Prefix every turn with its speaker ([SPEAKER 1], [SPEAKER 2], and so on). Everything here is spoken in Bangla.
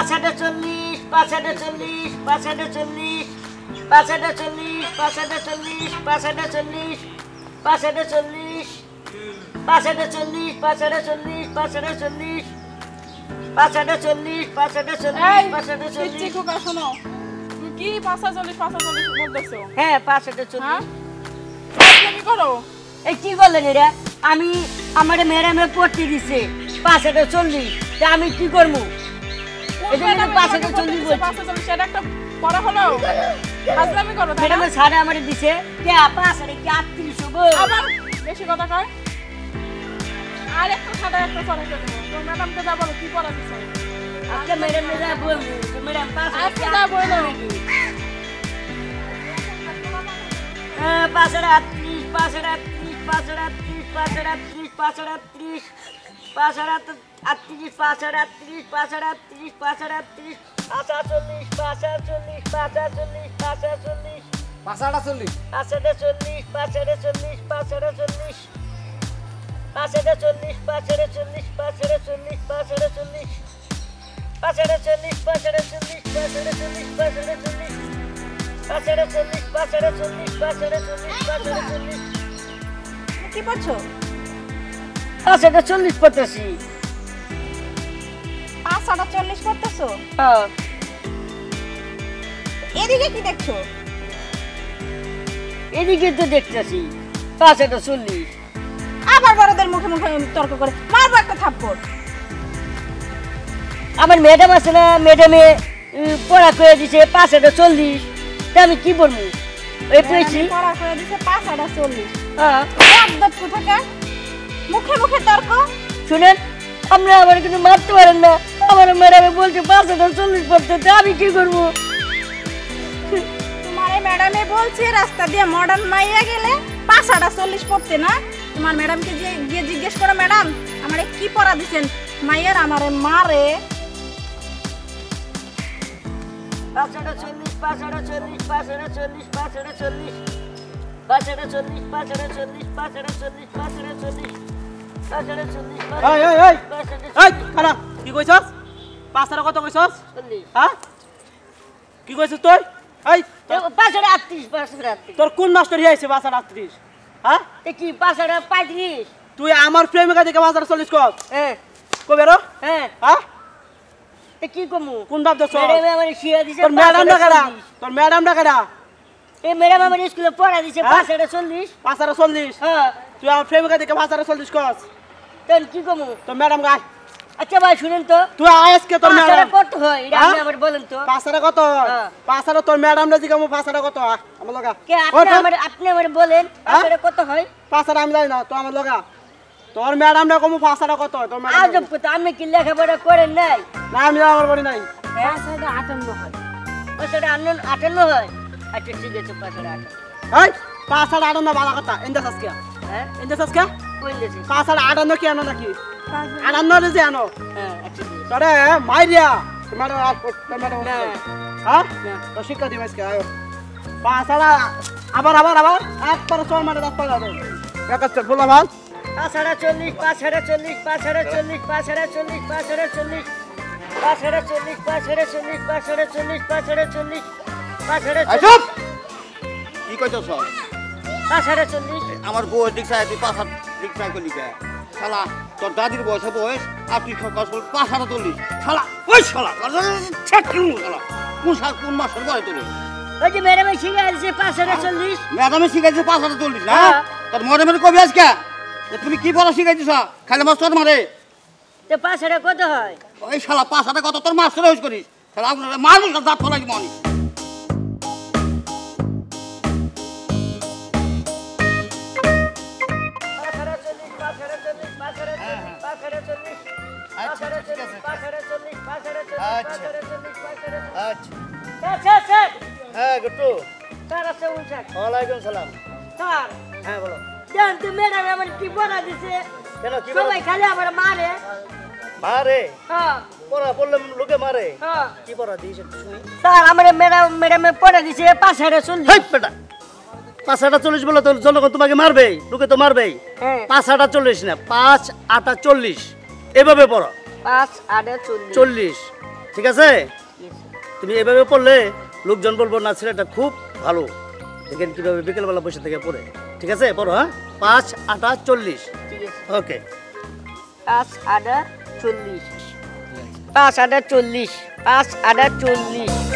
[SPEAKER 1] 5 40 5 40 5 40 5 40 5 40 5 40 5 40 5 40 5 40 5 40 5 40 5 40
[SPEAKER 2] এই কোকা শোনো তুমি কি 540 বলতেছো
[SPEAKER 1] হ্যাঁ 5 40
[SPEAKER 2] তুমি করো
[SPEAKER 1] এই কি বললেন রে আমি আমারে ম্যাডামে পড়তে দিছে 5 40 তা আমি কি করব এটা 5 40 বলছি
[SPEAKER 2] 540 সেটা একটা পড়া হলো হাজলামি করো তাই
[SPEAKER 1] ম্যাডামে সাড়ে আমারে দিছে কে 5 কি 38 হবে
[SPEAKER 2] আবার বেশি কথা কয় আর একটা সাদা একটা পড়া দেবো তো ম্যাডামকে যা বলো কি পড়া দিছে
[SPEAKER 1] আচ্ছা ম্যাডামে যা বলবো ম্যাডাম 5
[SPEAKER 2] আচ্ছা যা বলো
[SPEAKER 1] 5 38 5 38 5 38 5 38 5 38 5 38 5 38 5 38 5 38 540 540 540 540
[SPEAKER 3] 540
[SPEAKER 1] 540 540 540 540 540 540 540 540 540
[SPEAKER 4] কি পড়ছো
[SPEAKER 1] 540 পড়তেছি
[SPEAKER 4] 540 পড়তেছো
[SPEAKER 1] হ্যাঁ
[SPEAKER 4] এদিকে কি দেখছো
[SPEAKER 1] এদিকে তো দেখতেছি 540
[SPEAKER 4] আবার বড়দের মুখে মুখে তর্ক করে মারবো একটা থাপ্পড়
[SPEAKER 1] আমার ম্যাডাম আছে না ম্যাডামে পড়া করে দিছে 540 তা আমি কি বলবো এই পেয়েছি
[SPEAKER 4] পড়া করে দিছে 540
[SPEAKER 1] হ্যাঁ
[SPEAKER 4] একদম কোথাকা মুখে মুখে তর্ক
[SPEAKER 1] শুনেন আপনি আমার কিন্তু মারতে পারেন না আমার ম্যাডামে বলছে 540 পড়তে তা আমি কি করবো
[SPEAKER 4] তোমার ম্যাডামে বলছে রাস্তা দিয়ে মডার্ন মাইয়া গেলে 540 পড়তে না তোমার ম্যাডামকে গিয়ে জিজ্ঞেস করো ম্যাডাম আমারে কি পড়া দিবেন মাইয়ার আমারে মারে
[SPEAKER 1] 540 540 540 540 540 540 540 540
[SPEAKER 3] এই এই এই এই খারাপ কি কইছস 5 কত কইছস হ্যাঁ কি কইছস তুই এই
[SPEAKER 1] 538
[SPEAKER 3] তোর কোন মাস্টার আইছে 538 হ্যাঁ
[SPEAKER 1] এ কি 535
[SPEAKER 3] তুই আমার প্রেমিকা দেখে 540 কর
[SPEAKER 1] হ্যাঁ
[SPEAKER 3] কবে রো
[SPEAKER 1] হ্যাঁ
[SPEAKER 3] হ্যাঁ
[SPEAKER 1] এ কি কমু
[SPEAKER 3] কোন বাপ দছ
[SPEAKER 1] ম্যাডাম আমারে শিয়া দিছে
[SPEAKER 3] তোর ম্যাডাম ডাকাডা তোর ম্যাডাম ডাকাডা
[SPEAKER 1] এ ম্যাডাম আমারে স্কুলে পড়া দিছে 540
[SPEAKER 3] 540
[SPEAKER 1] হ্যাঁ
[SPEAKER 3] তুই আমার প্রেমিকা দেখে 540 কর
[SPEAKER 1] তেন কি কমু
[SPEAKER 3] তোর ম্যাডাম গায়
[SPEAKER 1] আচ্ছা ভাই শুনেন তো
[SPEAKER 3] তুই আজকে তোর ম্যাডাম
[SPEAKER 1] কত হয় এটা আপনি আবার বলেন তো
[SPEAKER 3] 5 কত 5 তোর ম্যাডাম না দিকে 5 কত আমার লগা
[SPEAKER 1] কে আপনি আমারে বলেন 5 কত হয়
[SPEAKER 3] 5 আমি জানি না তো আমার লগা তোর ম্যাডাম না কমু 5 কত তোর ম্যাডাম
[SPEAKER 1] আজব কথা আপনি কি লেখাপড়া করেন নাই
[SPEAKER 3] না আমি আমার বলি নাই
[SPEAKER 1] 558 হয় 558 হয় আচ্ছা ঠিক আছে 558
[SPEAKER 3] এই 5 না বালা কথা এন্ডা সাসকিয়া
[SPEAKER 1] হ্যাঁ
[SPEAKER 3] এন্ডা সাসকিয়া
[SPEAKER 1] কই লেছি
[SPEAKER 3] 5 কি আনো নাকি 5 রে যে আনো
[SPEAKER 1] হ্যাঁ আচ্ছা
[SPEAKER 3] তোরে মাইরিয়া তোমার তোমার
[SPEAKER 1] না
[SPEAKER 3] হ্যাঁ তো শিক্ষা দিবাস কে আয়ো 5 আবার একবার চল মারে 10 পালা দাও কাকাচ্ছে বলা ভাল
[SPEAKER 1] 540 540 540 540 540 540 540 540 540
[SPEAKER 5] আইসব কি কইছস
[SPEAKER 1] 540
[SPEAKER 5] আমার বউ রিকশায় তুই 5 রিকশায় কলি কে শালা তোর দাদির বয়স আর তুই কস 540 শালা ওই শালা ছেটকিউ শালা কোন মাসের বয় তোর
[SPEAKER 1] ওই যে ম্যাডামে শিখে আছে 540
[SPEAKER 5] ম্যাডামে শিখাইছে 540 না তোর ম্যাডামের কবি আজকে তুমি কি বলা শিখাইছিস খালি মাস্টার মারে
[SPEAKER 1] তো 5 কত হয়
[SPEAKER 5] ওই শালা 5 কত তোর মাস্টার হইছ করিস শালা আপনারা মানুষ দাঁত ফলাই মনি
[SPEAKER 3] হ্যাঁ গট্টু
[SPEAKER 1] স্যার আছে উনসাক
[SPEAKER 3] ওয়ালাইকুম সালাম
[SPEAKER 1] স্যার
[SPEAKER 3] হ্যাঁ বলো
[SPEAKER 1] জান তো ম্যাডাম আমার কি বলা দিছে
[SPEAKER 3] কেন কি
[SPEAKER 1] সবাই খালি আমার মারে
[SPEAKER 3] মারে
[SPEAKER 1] হ্যাঁ
[SPEAKER 3] পড়া পড়লে লোকে মারে
[SPEAKER 1] হ্যাঁ
[SPEAKER 3] কি পড়া দিস একটু শুনি
[SPEAKER 1] স্যার আমার ম্যাডামে পড়া দিছে 540
[SPEAKER 3] হেই বেটা 540 বলে তো জনগণ তোমাকে মারবে লোকে তো মারবেই
[SPEAKER 1] হ্যাঁ
[SPEAKER 3] 540 না 5 8 40 এভাবে পড়ো
[SPEAKER 1] 5 8 40
[SPEAKER 3] 40 ঠিক আছে? তুমি এভাবে পড়লে লোকজন বলবো না ছেলেটা খুব ভালো। দেখেন কিভাবে বিকেলবেলা বসে থেকে পড়ে। ঠিক আছে, পড়ো। হ্যাঁ, 5 8 40।
[SPEAKER 1] ঠিক আছে।
[SPEAKER 3] ওকে।
[SPEAKER 1] 5 8 40 5 8 40 5 8 40